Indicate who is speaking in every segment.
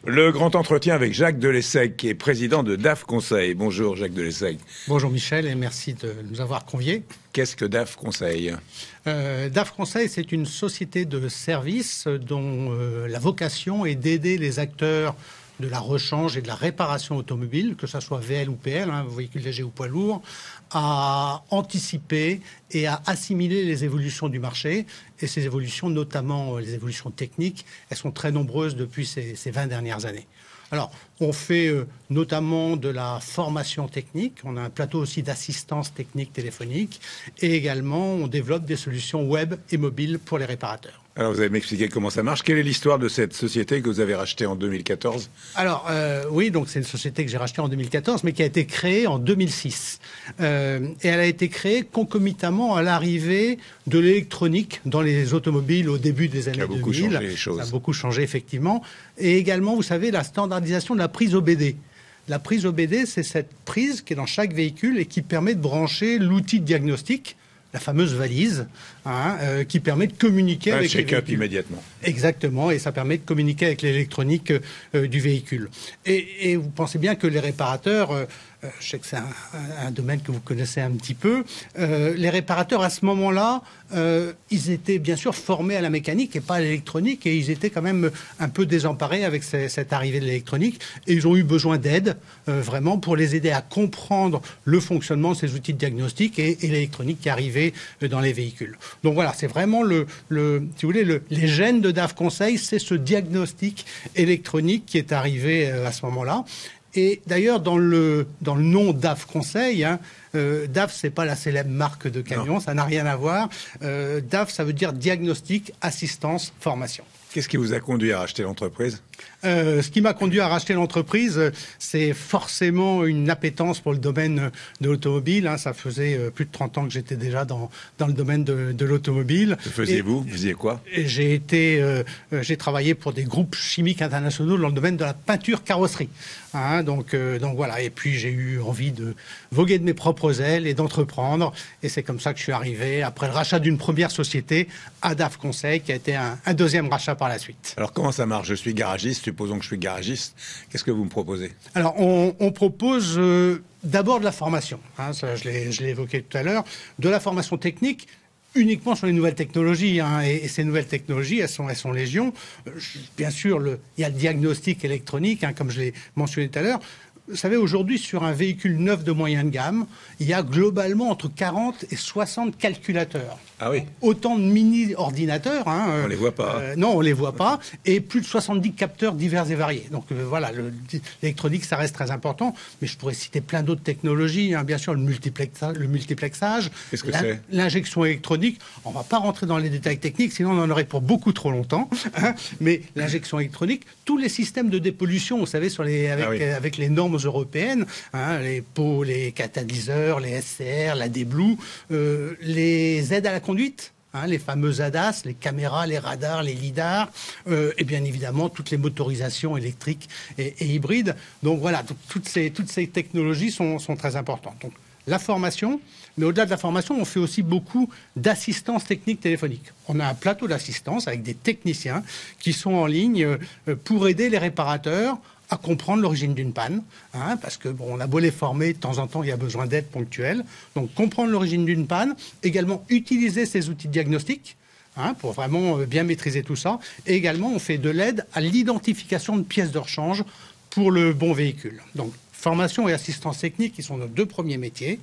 Speaker 1: Le grand entretien avec Jacques Delesseg, qui est président de DAF Conseil. Bonjour Jacques Delesseg.
Speaker 2: Bonjour Michel et merci de nous avoir conviés.
Speaker 1: Qu'est-ce que DAF Conseil?
Speaker 2: DAF Conseil, c'est une société de services dont la vocation est d'aider les acteurs de la rechange et de la réparation automobile, que ce soit VL ou PL, véhicule léger ou poids lourd, à anticiper et à assimiler les évolutions du marché. Et ces évolutions, notamment les évolutions techniques, elles sont très nombreuses depuis ces 20 dernières années. Alors, on fait notamment de la formation technique, on a un plateau aussi d'assistance technique téléphonique, et également on développe des solutions web et mobiles pour les réparateurs.
Speaker 1: Alors, vous allez m'expliquer comment ça marche. Quelle est l'histoire de cette société que vous avez rachetée en 2014?
Speaker 2: Alors, oui, donc c'est une société que j'ai rachetée en 2014, mais qui a été créée en 2006. Et elle a été créée concomitamment à l'arrivée de l'électronique dans les automobiles au début des années 2000.
Speaker 1: Ça a beaucoup changé les choses.
Speaker 2: Ça a beaucoup changé, effectivement. Et également, vous savez, la standardisation de la prise OBD. La prise OBD, c'est cette prise qui est dans chaque véhicule et qui permet de brancher l'outil de diagnostic, la fameuse valise, qui permet de communiquer avec les véhicules.
Speaker 1: Immédiatement.
Speaker 2: Exactement, et ça permet de communiquer avec l'électronique du véhicule. Et vous pensez bien que les réparateurs, je sais que c'est un domaine que vous connaissez un petit peu, les réparateurs à ce moment-là, ils étaient bien sûr formés à la mécanique et pas à l'électronique, et ils étaient quand même un peu désemparés avec cette arrivée de l'électronique, et ils ont eu besoin d'aide, vraiment, pour les aider à comprendre le fonctionnement de ces outils de diagnostic et l'électronique qui arrivait dans les véhicules. Donc voilà, c'est vraiment si vous voulez, les gènes de DAF Conseil, c'est ce diagnostic électronique qui est arrivé à ce moment-là. Et d'ailleurs, dans le nom DAF Conseil, DAF, c'est pas la célèbre marque de camion, non. Ça n'a rien à voir. DAF, ça veut dire diagnostic, assistance, formation.
Speaker 1: Qu'est-ce qui vous a conduit à racheter l'entreprise?
Speaker 2: Ce qui m'a conduit à racheter l'entreprise, c'est forcément une appétence pour le domaine de l'automobile. Ça faisait plus de 30 ans que j'étais déjà dans le domaine de l'automobile.
Speaker 1: Que faisiez-vous? Vous faisiez quoi?
Speaker 2: J'ai travaillé pour des groupes chimiques internationaux dans le domaine de la peinture carrosserie. Donc voilà. Et puis j'ai eu envie de voguer de mes propres ailes et d'entreprendre. Et c'est comme ça que je suis arrivé, après le rachat d'une première société, à DAF Conseil, qui a été un deuxième rachat par la suite.
Speaker 1: Alors comment ça marche? Je suis garagiste, supposons que je suis garagiste. Qu'est-ce que vous me proposez?
Speaker 2: Alors on propose d'abord de la formation. Ça, je l'ai évoqué tout à l'heure. De la formation technique, uniquement sur les nouvelles technologies. Et ces nouvelles technologies, elles sont légion. Bien sûr, il y a le diagnostic électronique, comme je l'ai mentionné tout à l'heure. Vous savez, aujourd'hui, sur un véhicule neuf de moyenne gamme, il y a globalement entre 40 et 60 calculateurs.
Speaker 1: Ah oui.
Speaker 2: Autant de mini-ordinateurs.
Speaker 1: On les voit pas.
Speaker 2: Non, on les voit pas. Et plus de 70 capteurs divers et variés. Donc voilà, l'électronique, ça reste très important. Mais je pourrais citer plein d'autres technologies. Bien sûr, le multiplexage.
Speaker 1: Qu'est-ce que c'est?
Speaker 2: L'injection électronique. On va pas rentrer dans les détails techniques, sinon on en aurait pour beaucoup trop longtemps. Mais l'injection électronique, tous les systèmes de dépollution, vous savez, avec les normes européennes, les pots, les catalyseurs, les SCR, la DBLU, les aides à la conduite, les fameux ADAS, les caméras, les radars, les lidars, et bien évidemment toutes les motorisations électriques et hybrides. Donc voilà, toutes ces technologies sont très importantes. Donc la formation, mais au-delà de la formation, on fait aussi beaucoup d'assistance technique téléphonique. On a un plateau d'assistance avec des techniciens qui sont en ligne pour aider les réparateurs à comprendre l'origine d'une panne, parce que on a beau les former, de temps en temps, il y a besoin d'aide ponctuelle. Donc, comprendre l'origine d'une panne, également utiliser ces outils de diagnostic, pour vraiment bien maîtriser tout ça. Et également, on fait de l'aide à l'identification de pièces de rechange pour le bon véhicule. Donc, formation et assistance technique, qui sont nos deux premiers métiers.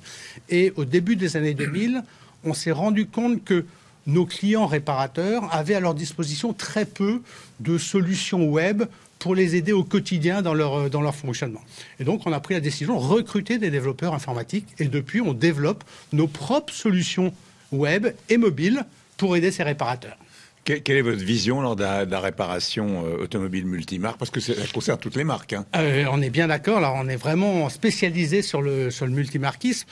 Speaker 2: Et au début des années 2000, on s'est rendu compte que nos clients réparateurs avaient à leur disposition très peu de solutions web pour les aider au quotidien dans leur fonctionnement. Et donc, on a pris la décision de recruter des développeurs informatiques. Et depuis, on développe nos propres solutions web et mobiles pour aider ces réparateurs.
Speaker 1: Quelle est votre vision lors de la réparation automobile multimarque? Parce que ça concerne toutes les marques.
Speaker 2: On est bien d'accord. Là, on est vraiment spécialisé sur le multimarquisme.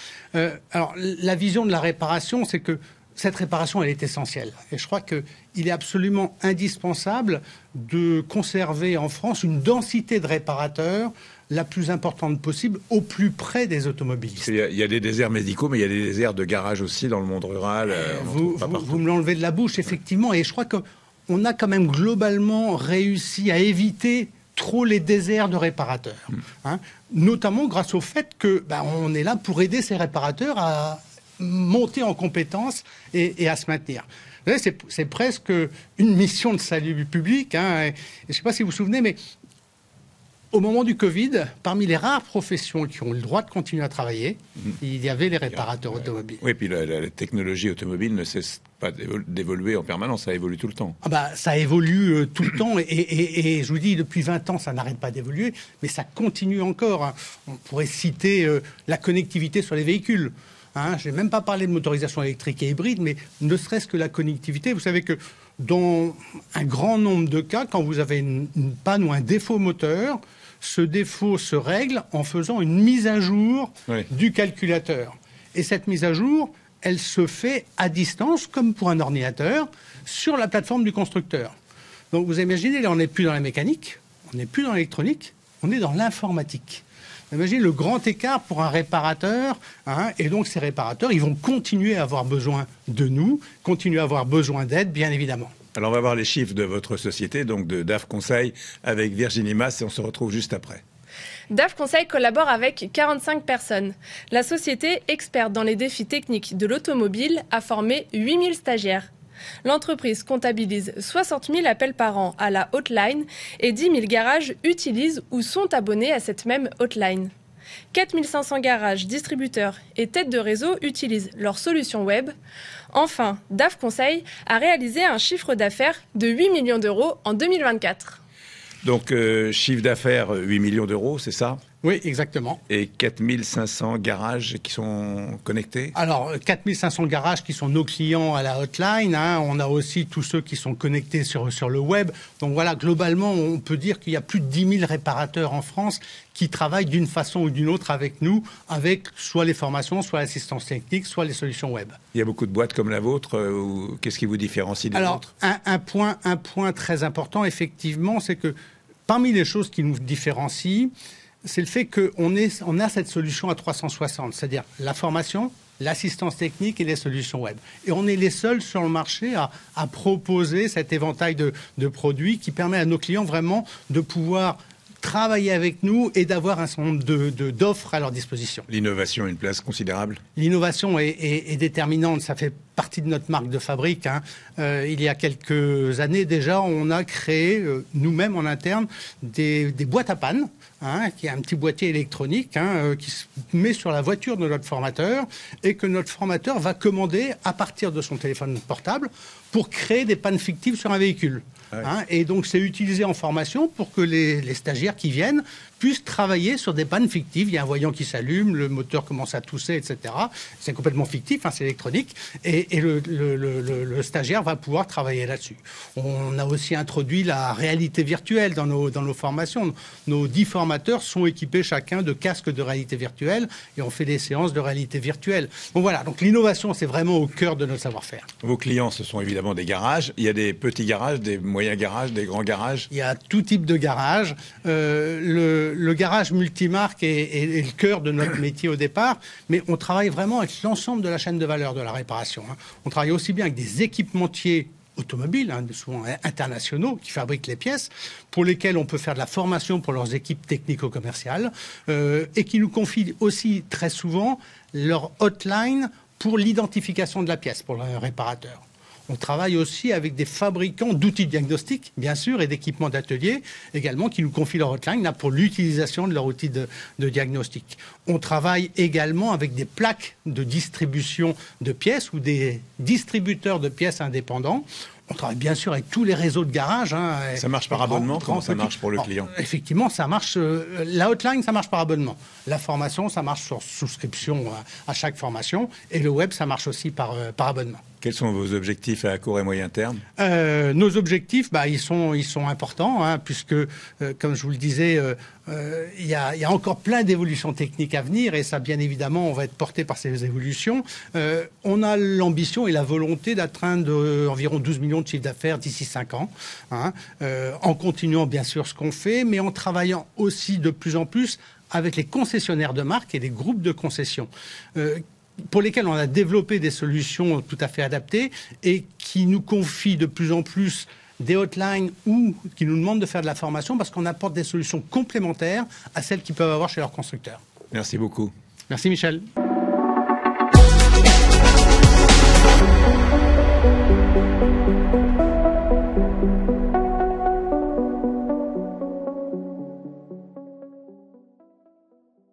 Speaker 2: Alors, la vision de la réparation, c'est que cette réparation, elle est essentielle. Et je crois qu'il est absolument indispensable de conserver en France une densité de réparateurs la plus importante possible, au plus près des automobilistes.
Speaker 1: Il y a des déserts médicaux, mais il y a des déserts de garage aussi dans le monde rural.
Speaker 2: Vous me l'enlevez de la bouche, effectivement. Et je crois qu'on a quand même globalement réussi à éviter trop les déserts de réparateurs, hein, notamment grâce au fait que on est là pour aider ces réparateurs à monter en compétences et à se maintenir. C'est presque une mission de salut public. Hein, je ne sais pas si vous vous souvenez, mais au moment du Covid, parmi les rares professions qui ont le droit de continuer à travailler, il y avait les réparateurs automobiles.
Speaker 1: Oui, puis la technologie automobile ne cesse pas d'évoluer en permanence, ça évolue tout le temps.
Speaker 2: Ça évolue tout le temps et je vous dis, depuis 20 ans, ça n'arrête pas d'évoluer, mais ça continue encore. Hein. On pourrait citer la connectivité sur les véhicules. Hein, je n'ai même pas parlé de motorisation électrique et hybride, mais ne serait-ce que la connectivité. Vous savez que dans un grand nombre de cas, quand vous avez une panne ou un défaut moteur, ce défaut se règle en faisant une mise à jour du calculateur. Et cette mise à jour, elle se fait à distance, comme pour un ordinateur, sur la plateforme du constructeur. Donc vous imaginez, là on n'est plus dans la mécanique, on n'est plus dans l'électronique, on est dans l'informatique. Imaginez le grand écart pour un réparateur, hein, et donc ces réparateurs, ils vont continuer à avoir besoin de nous, continuer à avoir besoin d'aide, bien évidemment.
Speaker 1: Alors on va voir les chiffres de votre société, donc de DAF Conseil, avec Virginie Mas, et on se retrouve juste après.
Speaker 3: DAF Conseil collabore avec 45 personnes. La société, experte dans les défis techniques de l'automobile, a formé 8000 stagiaires. L'entreprise comptabilise 60 000 appels par an à la hotline et 10 000 garages utilisent ou sont abonnés à cette même hotline. 4 500 garages, distributeurs et têtes de réseau utilisent leur solution web. Enfin, DAF Conseil a réalisé un chiffre d'affaires de 8 millions d'euros en 2024.
Speaker 1: Donc, chiffre d'affaires 8 millions d'euros, c'est ça ?
Speaker 2: Oui, exactement.
Speaker 1: Et 4 500 garages qui sont connectés ?
Speaker 2: Alors, 4 500 garages qui sont nos clients à la hotline. Hein. On a aussi tous ceux qui sont connectés sur le web. Donc voilà, globalement, on peut dire qu'il y a plus de 10 000 réparateurs en France qui travaillent d'une façon ou d'une autre avec nous, avec soit les formations, soit l'assistance technique, soit les solutions web.
Speaker 1: Il y a beaucoup de boîtes comme la vôtre. Qu'est-ce qui vous différencie des autres ?
Speaker 2: Un point très important, effectivement, c'est que parmi les choses qui nous différencient, c'est le fait qu'on a cette solution à 360, c'est-à-dire la formation, l'assistance technique et les solutions web. Et on est les seuls sur le marché à proposer cet éventail de produits qui permet à nos clients vraiment de pouvoir travailler avec nous et d'avoir un certain nombre d'offres à leur disposition.
Speaker 1: L'innovation a une place considérable ?
Speaker 2: L'innovation est déterminante, ça fait partie de notre marque de fabrique. Hein. Il y a quelques années déjà, on a créé nous-mêmes en interne des boîtes à panne, hein, qui est un petit boîtier électronique qui se met sur la voiture de notre formateur et que notre formateur va commander à partir de son téléphone portable pour créer des pannes fictives sur un véhicule. Hein, et donc c'est utilisé en formation pour que les stagiaires qui viennent puissent travailler sur des pannes fictives. Il y a un voyant qui s'allume, le moteur commence à tousser, etc. C'est complètement fictif, hein, c'est électronique. Et le stagiaire va pouvoir travailler là-dessus. On a aussi introduit la réalité virtuelle dans nos formations. Nos 10 formateurs sont équipés chacun de casques de réalité virtuelle et on fait des séances de réalité virtuelle. Donc voilà, donc l'innovation, c'est vraiment au cœur de notre savoir-faire.
Speaker 1: Vos clients, ce sont évidemment des garages. Il y a des petits garages, des moyens garages, des grands garages.
Speaker 2: Il y a tout type de garage. Le garage multimarque est le cœur de notre métier au départ, mais on travaille vraiment avec l'ensemble de la chaîne de valeur de la réparation. Hein. On travaille aussi bien avec des équipementiers automobiles, hein, souvent internationaux, qui fabriquent les pièces, pour lesquels on peut faire de la formation pour leurs équipes technico-commerciales, et qui nous confient aussi très souvent leur hotline pour l'identification de la pièce, pour le réparateur. On travaille aussi avec des fabricants d'outils diagnostiques, bien sûr, et d'équipements d'atelier également, qui nous confient leur hotline là, pour l'utilisation de leur outil de diagnostic. On travaille également avec des plaques de distribution de pièces ou des distributeurs de pièces indépendants. On travaille bien sûr avec tous les réseaux de garages. Hein,
Speaker 1: ça marche par abonnement ? Comment ça marche pour le client ?
Speaker 2: Effectivement, ça marche. La hotline, ça marche par abonnement. La formation, ça marche sur souscription à chaque formation. Et le web, ça marche aussi par abonnement.
Speaker 1: Quels sont vos objectifs à court et moyen terme ?
Speaker 2: Nos objectifs, ils sont importants, hein, puisque, comme je vous le disais, il y a encore plein d'évolutions techniques à venir, et ça, bien évidemment, on va être porté par ces évolutions. On a l'ambition et la volonté d'atteindre environ 12 millions de chiffre d'affaires d'ici 5 ans, hein, en continuant, bien sûr, ce qu'on fait, mais en travaillant aussi de plus en plus avec les concessionnaires de marques et les groupes de concessions, pour lesquels on a développé des solutions tout à fait adaptées et qui nous confient de plus en plus des hotlines ou qui nous demandent de faire de la formation parce qu'on apporte des solutions complémentaires à celles qu'ils peuvent avoir chez leurs constructeurs.
Speaker 1: Merci beaucoup.
Speaker 2: Merci Michel.